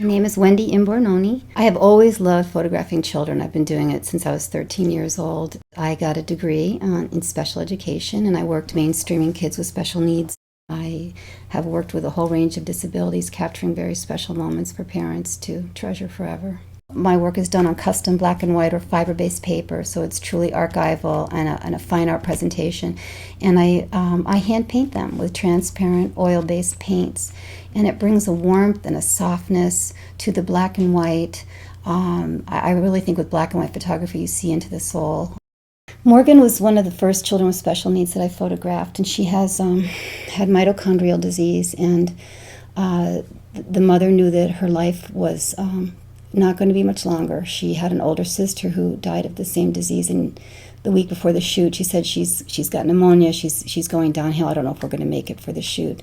My name is Wendy Imbornoni. I have always loved photographing children. I've been doing it since I was 13 years old. I got a degree in special education, and I worked mainstreaming kids with special needs. I have worked with a whole range of disabilities, capturing very special moments for parents to treasure forever. My work is done on custom black and white or fiber-based paper, so it's truly archival and a fine art presentation. And I hand paint them with transparent oil-based paints, and it brings a warmth and a softness to the black and white. I really think with black and white photography, you see into the soul. Morgan was one of the first children with special needs that I photographed, and she has had mitochondrial disease, and the mother knew that her life was not going to be much longer. She had an older sister who died of the same disease, and the week before the shoot, she said she's got pneumonia. She's going downhill. I don't know if we're going to make it for the shoot.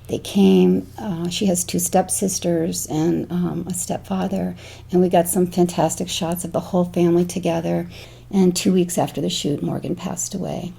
They came. She has two stepsisters and a stepfather, and we got some fantastic shots of the whole family together. And 2 weeks after the shoot, Morgan passed away.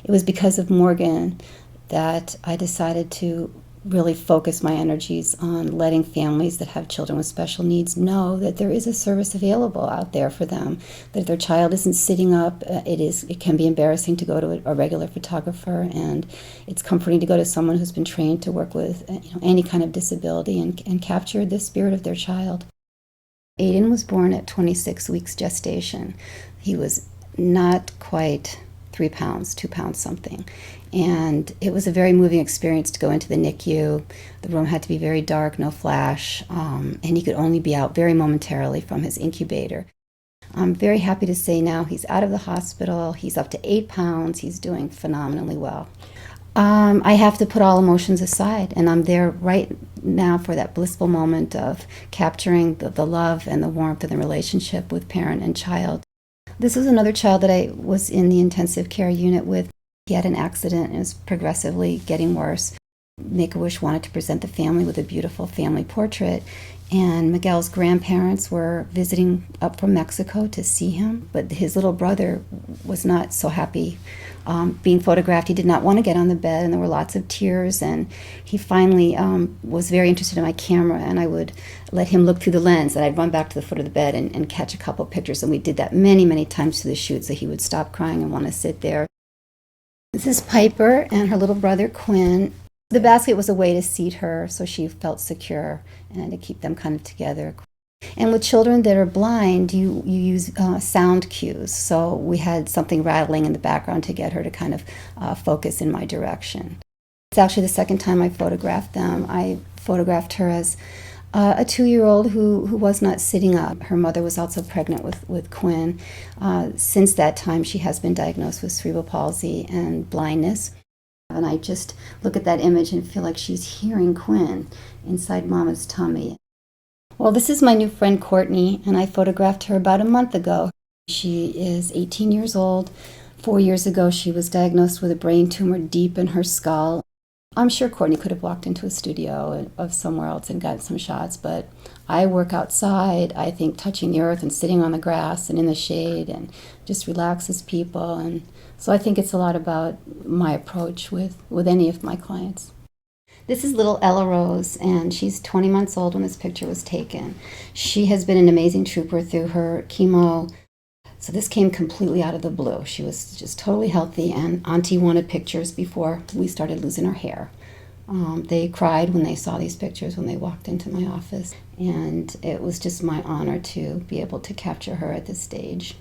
It was because of Morgan that I decided to really focus my energies on letting families that have children with special needs know that there is a service available out there for them, that if their child isn't sitting up, it can be embarrassing to go to a regular photographer, and it's comforting to go to someone who's been trained to work with any kind of disability and capture the spirit of their child. Aiden was born at 26 weeks gestation. He was not quite 3 pounds, 2 pounds something. And it was a very moving experience to go into the NICU. The room had to be very dark, no flash, and he could only be out very momentarily from his incubator. I'm very happy to say now he's out of the hospital. He's up to 8 pounds. He's doing phenomenally well. I have to put all emotions aside, and I'm there right now for that blissful moment of capturing the love and the warmth of the relationship with parent and child. This was another child that I was in the intensive care unit with. He had an accident and was progressively getting worse. Make-A-Wish wanted to present the family with a beautiful family portrait, and Miguel's grandparents were visiting up from Mexico to see him, but his little brother was not so happy being photographed. He did not want to get on the bed, and there were lots of tears, and he finally was very interested in my camera, and I would let him look through the lens, and I'd run back to the foot of the bed and catch a couple pictures, and we did that many, many times through the shoot, so he would stop crying and want to sit there. This is Piper and her little brother Quinn. The basket was a way to seat her so she felt secure and to keep them kind of together. And with children that are blind, you use sound cues. So we had something rattling in the background to get her to kind of focus in my direction. It's actually the second time I photographed them. I photographed her as a 2-year-old who was not sitting up. Her mother was also pregnant with Quinn. Since that time, she has been diagnosed with cerebral palsy and blindness. And I just look at that image and feel like she's hearing Quinn inside Mama's tummy. Well, this is my new friend Courtney, and I photographed her about a month ago. She is 18 years old. 4 years ago, she was diagnosed with a brain tumor deep in her skull. I'm sure Courtney could have walked into a studio of somewhere else and gotten some shots, but I work outside. I think touching the earth and sitting on the grass and in the shade and just relaxes people. And so I think it's a lot about my approach with any of my clients. This is little Ella Rose, and she's 20 months old when this picture was taken. She has been an amazing trooper through her chemo. So this came completely out of the blue. She was just totally healthy, and Auntie wanted pictures before we started losing her hair. They cried when they saw these pictures when they walked into my office, and it was just my honor to be able to capture her at this stage.